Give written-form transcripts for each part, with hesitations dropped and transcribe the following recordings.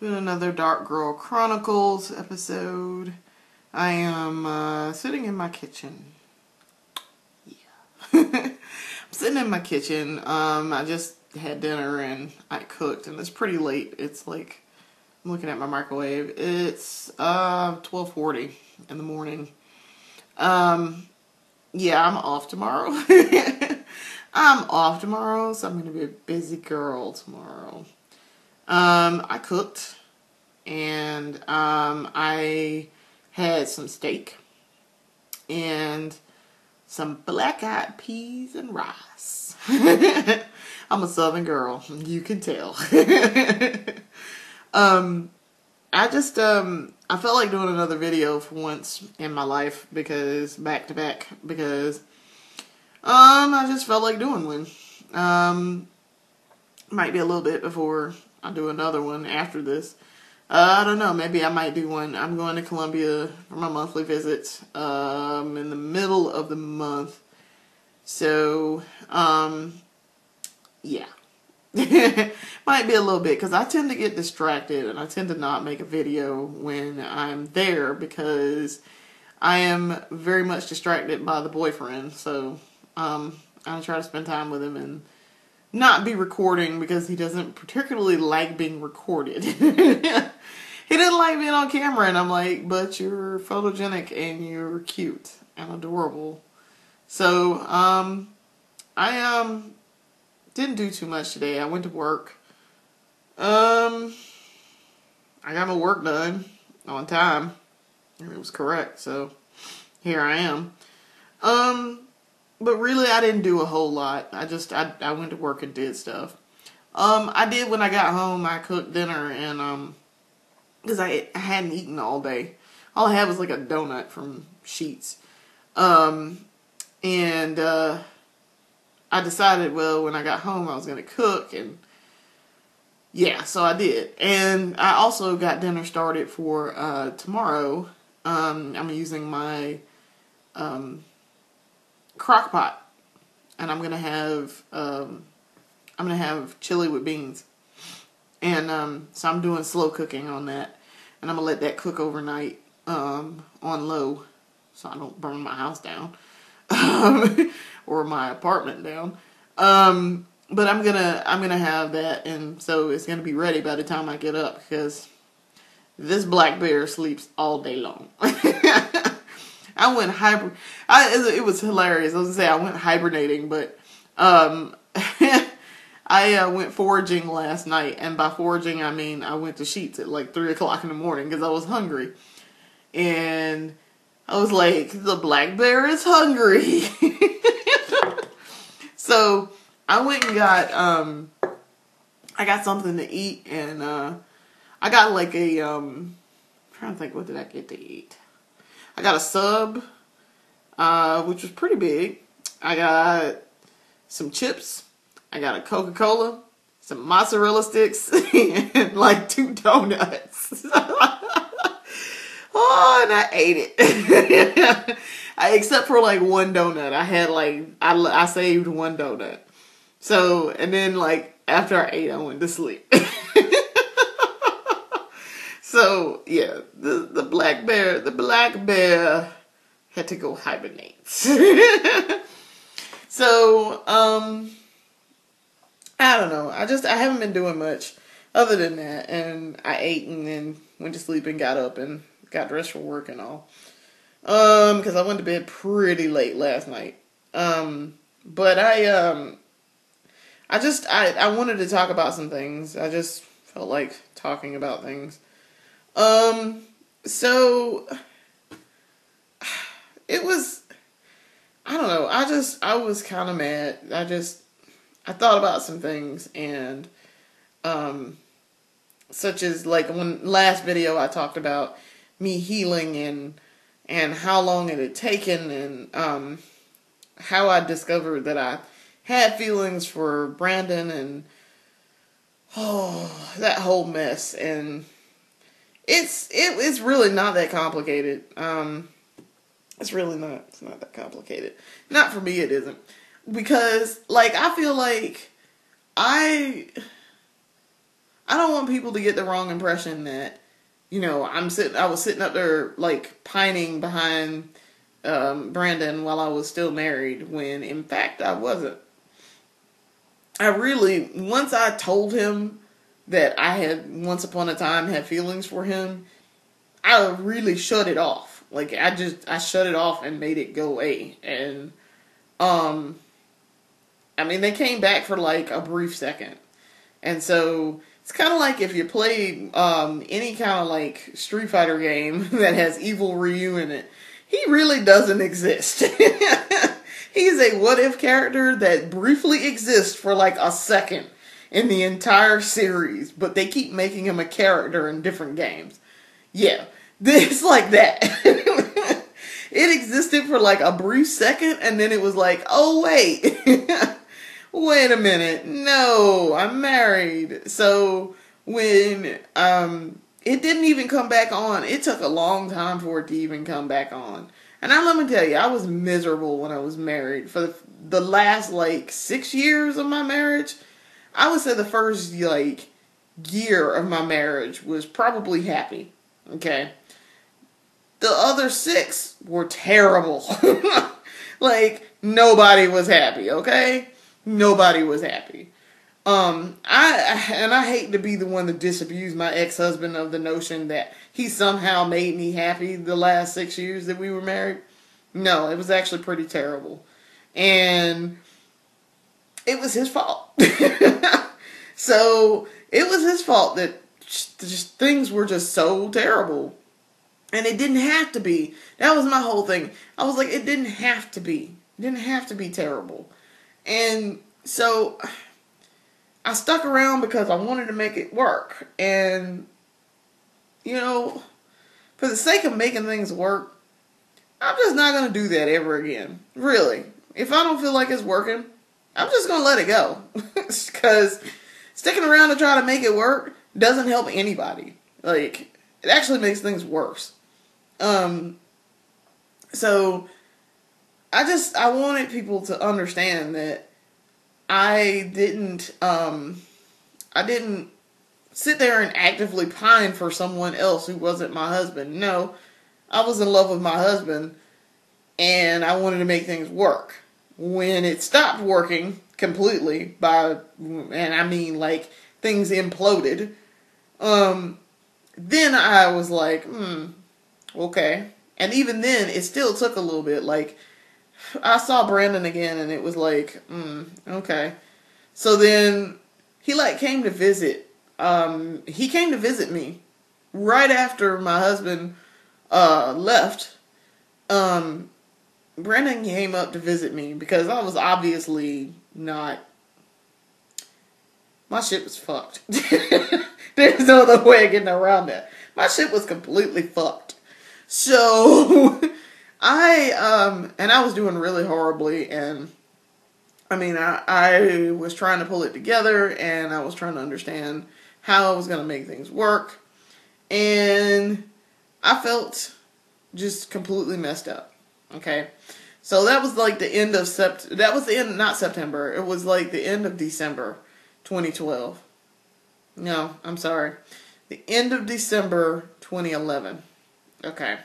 Doing another Dark Girl Chronicles episode. I am sitting in my kitchen. Yeah. I'm sitting in my kitchen. I just had dinner and I cooked, and it's pretty late. It's like, I'm looking at my microwave. It's 12:40 in the morning. Yeah, I'm off tomorrow. I'm off tomorrow, so I'm going to be a busy girl tomorrow. I cooked, and I had some steak and some black-eyed peas and rice. I'm a Southern girl, you can tell. I felt like doing another video for once in my life, because back to back, because I just felt like doing one. Might be a little bit before I do another one after this. I don't know. Maybe I might do one. I'm going to Columbia for my monthly visits in the middle of the month. So, yeah. Might be a little bit, because I tend to get distracted and I tend to not make a video when I'm there, because I am very much distracted by the boyfriend. So, I try to spend time with him and not be recording, because he doesn't particularly like being recorded. He doesn't like being on camera, and I'm like, but you're photogenic and you're cute and adorable. So, I didn't do too much today. I went to work. I got my work done on time. It was correct, so here I am. But really, I didn't do a whole lot. I went to work and did stuff. I did, when I got home, I cooked dinner, and, because I hadn't eaten all day. All I had was like a donut from Sheetz. And, I decided, well, when I got home, I was going to cook, and yeah, so I did. And I also got dinner started for, tomorrow. I'm using my, crock pot, and I'm gonna have chili with beans, and so I'm doing slow cooking on that, and I'm gonna let that cook overnight on low, so I don't burn my house down or my apartment down. But I'm gonna have that, and so it's gonna be ready by the time I get up, because this black bear sleeps all day long. I went it was hilarious. I was gonna say I went hibernating, but I went foraging last night, and by foraging I mean I went to Sheetz at like 3 o'clock in the morning because I was hungry, and I was like, the black bear is hungry. So I went and I got something to eat, and I got like I'm trying to think, what did I get to eat? I got a sub, which was pretty big. I got some chips. I got a Coca-Cola, some mozzarella sticks, and like 2 donuts. Oh, and I ate it. Except for like 1 donut. I had like, I saved 1 donut. So, and then like after I ate, I went to sleep. So, yeah, the black bear had to go hibernate. So, I don't know. I haven't been doing much other than that. And I ate and then went to sleep and got up and got dressed for work and all. Because I went to bed pretty late last night. But I wanted to talk about some things. I just felt like talking about things. So it was, I don't know, I was kind of mad. I thought about some things, and, such as like when last video I talked about me healing and how long it had taken, and, how I discovered that I had feelings for Brandon, and, that whole mess. And it's really not that complicated. It's really not. It's not that complicated. Not for me, it isn't. Because, like, I feel like I don't want people to get the wrong impression that, I was sitting up there like pining behind Brandon while I was still married, when in fact I wasn't. Once I told him that I had once upon a time had feelings for him, I really shut it off. Like, I shut it off and made it go away. And, they came back for like a brief second. And so, it's kind of like if you play any kind of like Street Fighter game that has Evil Ryu in it. He really doesn't exist. He's a what-if character that briefly exists for like a second in the entire series, but they keep making him a character in different games. Yeah, it's like that. It existed for like a brief second, and then it was like, oh wait, wait a minute, no, I'm married. So when it didn't even come back on, it took a long time for it to even come back on. And let me tell you, I was miserable when I was married. For the last, like, 6 years of my marriage, I would say the first, like, year of my marriage was probably happy. Okay? The other 6 were terrible. Like, nobody was happy, okay? Nobody was happy. I hate to be the one to disabuse my ex-husband of the notion that he somehow made me happy the last 6 years that we were married. No, it was actually pretty terrible. And it was his fault. So, it was his fault that just things were just so terrible. And it didn't have to be. That was my whole thing. I was like, it didn't have to be. It didn't have to be terrible. And so I stuck around because I wanted to make it work. And, for the sake of making things work, I'm just not going to do that ever again. Really. If I don't feel like it's working, I'm just going to let it go. Because sticking around to try to make it work doesn't help anybody. Like, it actually makes things worse. So I wanted people to understand that I didn't sit there and actively pine for someone else who wasn't my husband. No, I was in love with my husband, and I wanted to make things work. When it stopped working completely, like things imploded, then I was like, okay. And even then, it still took a little bit. Like, I saw Brandon again, and it was like, okay. So then he came to visit. He came to visit me right after my husband left. Brandon came up to visit me because I was obviously not. My shit was fucked. There's no other way of getting around that. My shit was completely fucked. So I was doing really horribly, and I was trying to pull it together, and I was trying to understand how I was going to make things work, and I felt just completely messed up. Okay, so that was like the end of not September, it was like the end of December 2012. No, I'm sorry, the end of December 2011. Okay.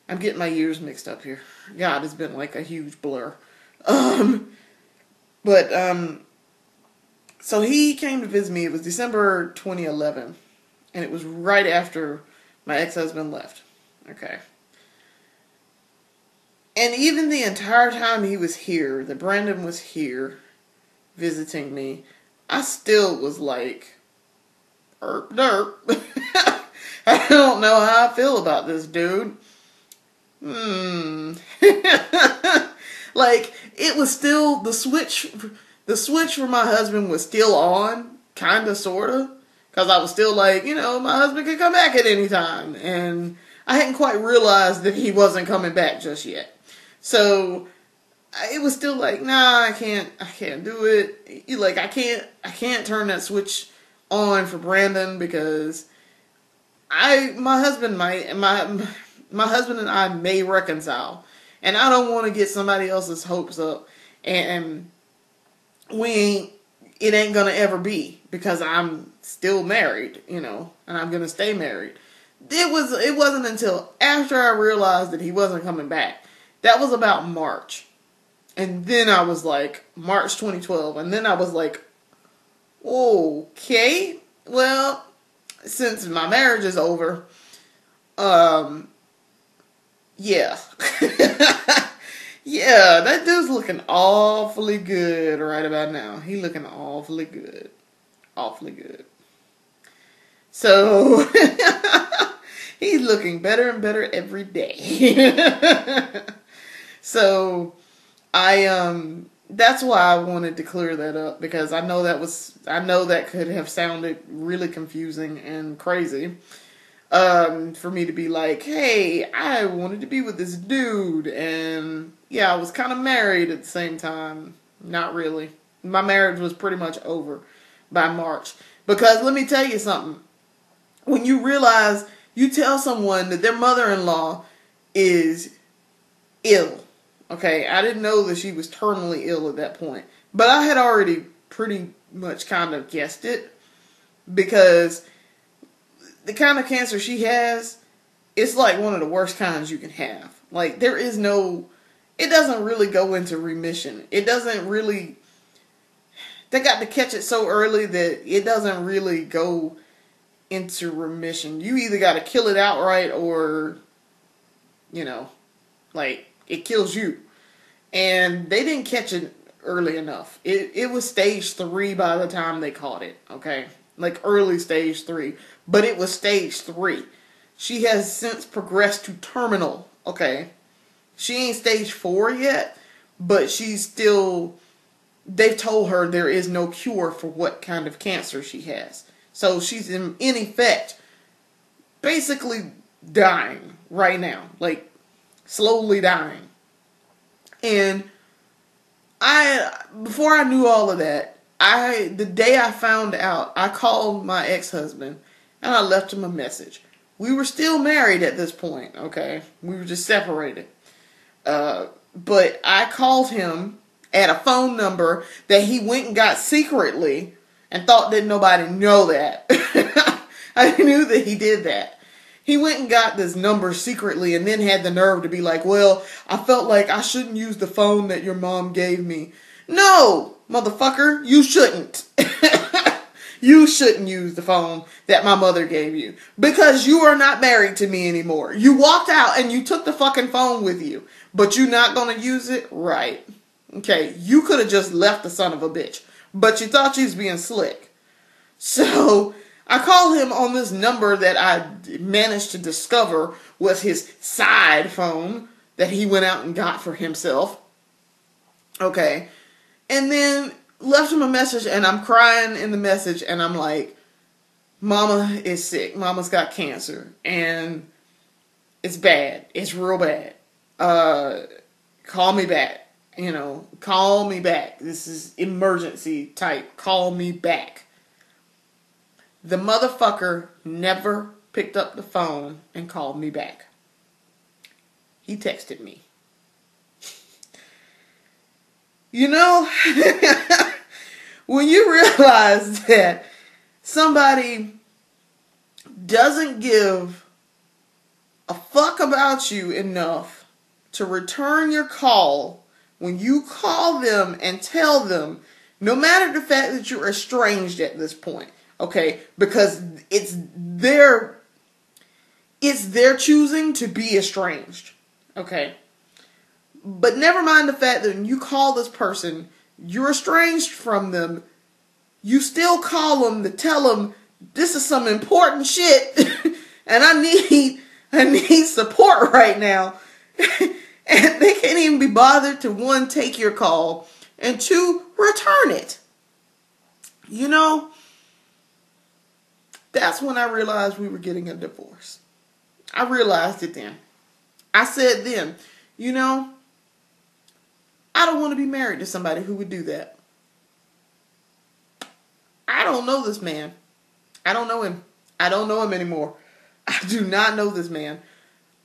I'm getting my years mixed up here. God, it's been like a huge blur. So he came to visit me. It was December 2011. And it was right after my ex-husband left. Okay. And even the entire time he was here, that Brandon was here visiting me, I still was like, derp. I don't know how I feel about this dude. Like, it was still, the switch for my husband was still on, kinda, sorta. Because I was still like, my husband could come back at any time. And I hadn't quite realized that he wasn't coming back just yet. So, it was still like, nah, I can't do it. Like, I can't turn that switch on for Brandon because my husband and I may reconcile, and I don't want to get somebody else's hopes up, and we it ain't gonna ever be, because I'm still married, you know, and I'm gonna stay married. It wasn't until after I realized that he wasn't coming back. That was about March. And then I was like, March 2012. And then I was like, okay, well, since my marriage is over, yeah. Yeah, that dude's looking awfully good right about now. He looking awfully good. Awfully good. So, he's looking better and better every day. So, that's why I wanted to clear that up, because I know that could have sounded really confusing and crazy. For me to be like, hey, I wanted to be with this dude, and yeah, I was kind of married at the same time. Not really. My marriage was pretty much over by March. Because let me tell you something. When you realize, you tell someone that their mother-in-law is ill. Okay, I didn't know that she was terminally ill at that point. But I had already pretty much kind of guessed it. Because the kind of cancer she has, it's like one of the worst kinds you can have. Like, it doesn't really go into remission. It doesn't really, they got to catch it so early that it doesn't really go into remission. You either got to kill it outright, or, you know, like, it kills you. And they didn't catch it early enough. It was stage 3 by the time they caught it, okay? Like, early stage 3. But it was stage 3. She has since progressed to terminal, okay? She ain't stage 4 yet, but they've told her there is no cure for what kind of cancer she has. So she's in effect basically dying right now. Like, slowly dying. And before I knew all of that, the day I found out, I called my ex-husband and I left him a message. We were still married at this point, okay? We were just separated. But I called him at a phone number that he went and got secretly and thought didn't nobody know that. I knew that he did that. He went and got this number secretly and then had the nerve to be like, well, I felt like I shouldn't use the phone that your mom gave me. No, motherfucker, you shouldn't. You shouldn't use the phone that my mother gave you, because you are not married to me anymore. You walked out and you took the fucking phone with you, but you're not going to use it? Right. Okay, you could have just left the son of a bitch, but you thought you was being slick. So I called him on this number that I managed to discover was his side phone that he went out and got for himself. Okay. And then left him a message, and I'm crying in the message, and I'm like, Mama is sick. Mama's got cancer, and it's bad. It's real bad. Call me back. You know, call me back. This is emergency type. Call me back. The motherfucker never picked up the phone and called me back. He texted me. You know, when you realize that somebody doesn't give a fuck about you enough to return your call when you call them and tell them, no matter the fact that you're estranged at this point, okay, because it's their choosing to be estranged, okay? But never mind the fact that when you call this person, you're estranged from them, you still call them to tell them, this is some important shit, and I need support right now. And they can't even be bothered to, one, take your call, and two, return it. You know, that's when I realized we were getting a divorce. I realized it then. I said then, you know, I don't want to be married to somebody who would do that. I don't know this man. I don't know him. I don't know him anymore. I do not know this man.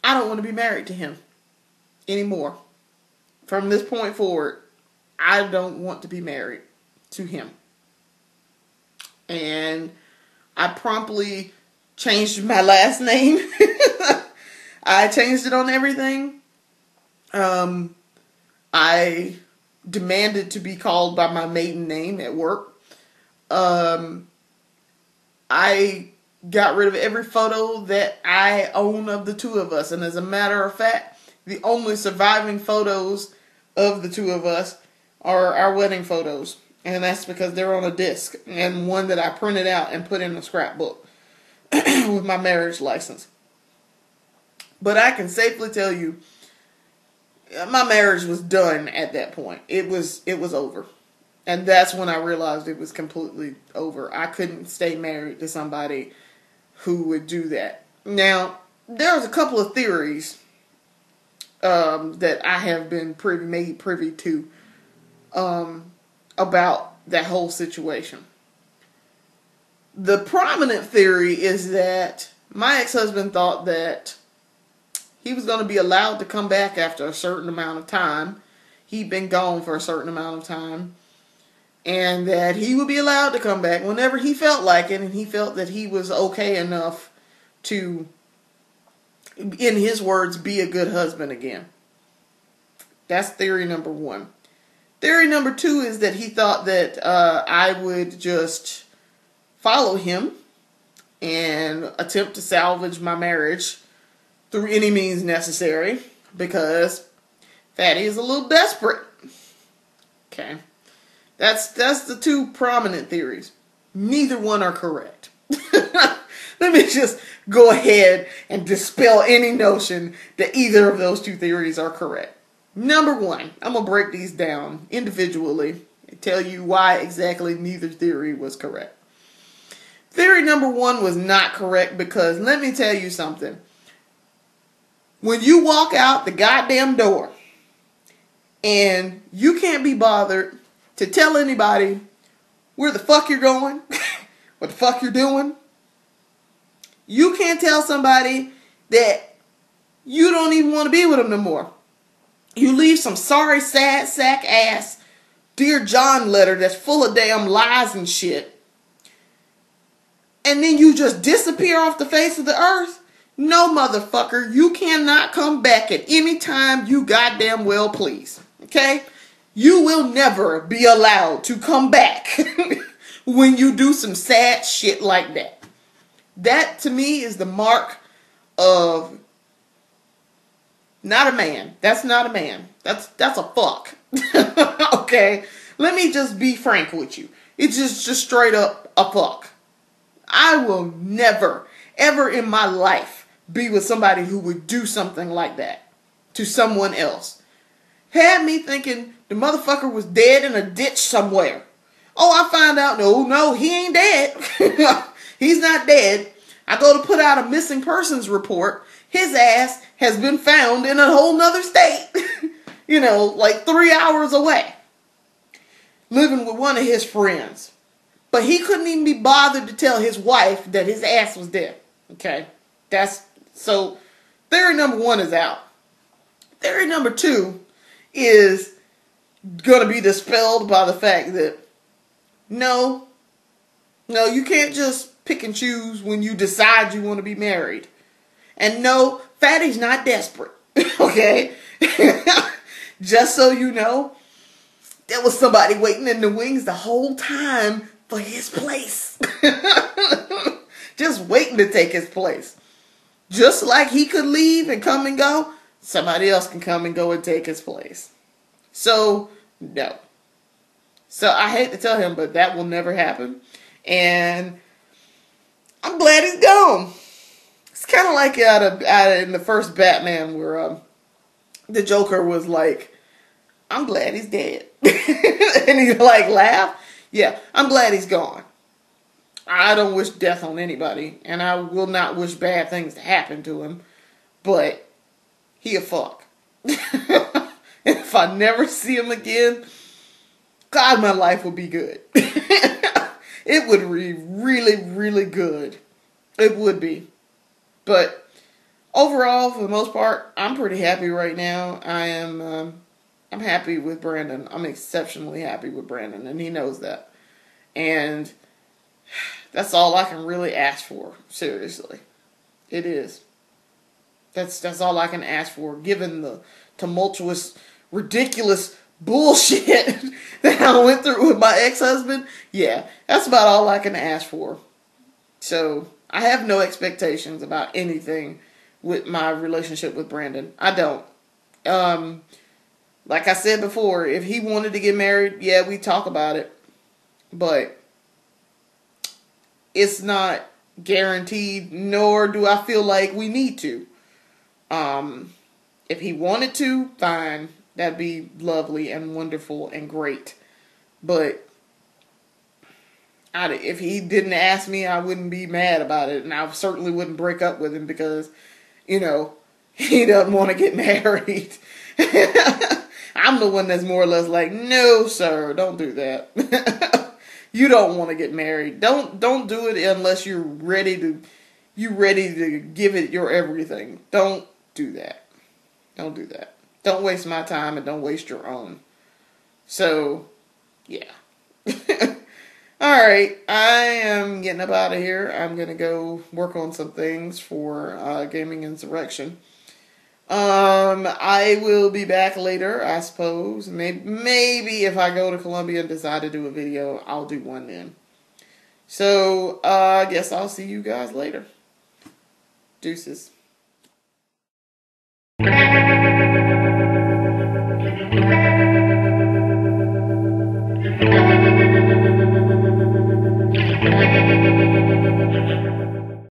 I don't want to be married to him anymore. From this point forward, I don't want to be married to him. And I promptly changed my last name. I changed it on everything. I demanded to be called by my maiden name at work. I got rid of every photo that I own of the two of us. And as a matter of fact, the only surviving photos of the two of us are our wedding photos. And that's because they're on a disc. And one that I printed out and put in a scrapbook with my marriage license. But I can safely tell you, my marriage was done at that point. It was over. And that's when I realized it was completely over. I couldn't stay married to somebody who would do that. Now, there's a couple of theories that I have been made privy to about that whole situation. The prominent theory is that my ex-husband thought that he was going to be allowed to come back after a certain amount of time. He'd been gone for a certain amount of time. And that he would be allowed to come back whenever he felt like it. And he felt that he was okay enough to, in his words, be a good husband again. That's theory number one. Theory number two is that he thought that I would just follow him and attempt to salvage my marriage through any means necessary, because Fatty is a little desperate. Okay. That's the two prominent theories. Neither one are correct. Let me just go ahead and dispel any notion that either of those two theories are correct. Number one, I'm going to break these down individually and tell you why exactly neither theory was correct. Theory number one was not correct because, let me tell you something. When you walk out the goddamn door and you can't be bothered to tell anybody where the fuck you're going, what the fuck you're doing, you can't tell somebody that you don't even want to be with them no more. You leave some sorry, sad, sack ass Dear John letter that's full of damn lies and shit, and then you just disappear off the face of the earth. No, motherfucker, you cannot come back at any time you goddamn well please. Okay? You will never be allowed to come back when you do some sad shit like that. That, to me, is the mark of not a man. That's not a man. That's a fuck. Okay? Let me just be frank with you. It's just straight up a fuck. I will never, ever in my life be with somebody who would do something like that to someone else. Had me thinking the motherfucker was dead in a ditch somewhere. Oh, I found out, no, he ain't dead. He's not dead. I go to put out a missing persons report. His ass has been found in a whole nother state. Like 3 hours away. Living with one of his friends. But he couldn't even be bothered to tell his wife that his ass was dead. Okay? So theory number one is out. Theory number two is going to be dispelled by the fact that no, you can't just pick and choose when you decide you want to be married. And no, Fatty's not desperate. Okay? Just so you know, there was somebody waiting in the wings the whole time for his place. Just waiting to take his place. Just like he could leave and come and go, somebody else can come and go and take his place. So, no. So, I hate to tell him, but that will never happen. And I'm glad he's gone. It's kind of like out in the first Batman where the Joker was like, I'm glad he's dead. And he laughed. Yeah, I'm glad he's gone. I don't wish death on anybody, and I will not wish bad things to happen to him, but he a fuck. If I never see him again, God, my life would be good. It would be really, really good. It would be. But overall, for the most part, I'm pretty happy right now. I'm happy with Brandon. I'm exceptionally happy with Brandon, and he knows that. And That's all I can really ask for. Seriously. It is. That's all I can ask for, given the tumultuous, ridiculous bullshit that I went through with my ex-husband. Yeah, that's about all I can ask for. So, I have no expectations about anything with my relationship with Brandon. I don't. Like I said before, if he wanted to get married, yeah, we talk about it. But it's not guaranteed, nor do I feel like we need to. If he wanted to, fine. That'd be lovely and wonderful and great. But if he didn't ask me, I wouldn't be mad about it. And I certainly wouldn't break up with him because, he doesn't want to get married. I'm the one that's more or less like, no, sir, don't do that. You don't want to get married. Don't do it unless you're ready to give it your everything. Don't do that. Don't do that. Don't waste my time and don't waste your own. So, yeah. Alright, I am getting up out of here. I'm going to go work on some things for Gaming Insurrection. I will be back later, I suppose. Maybe if I go to Columbia and decide to do a video, I'll do one then. So, I guess I'll see you guys later. Deuces.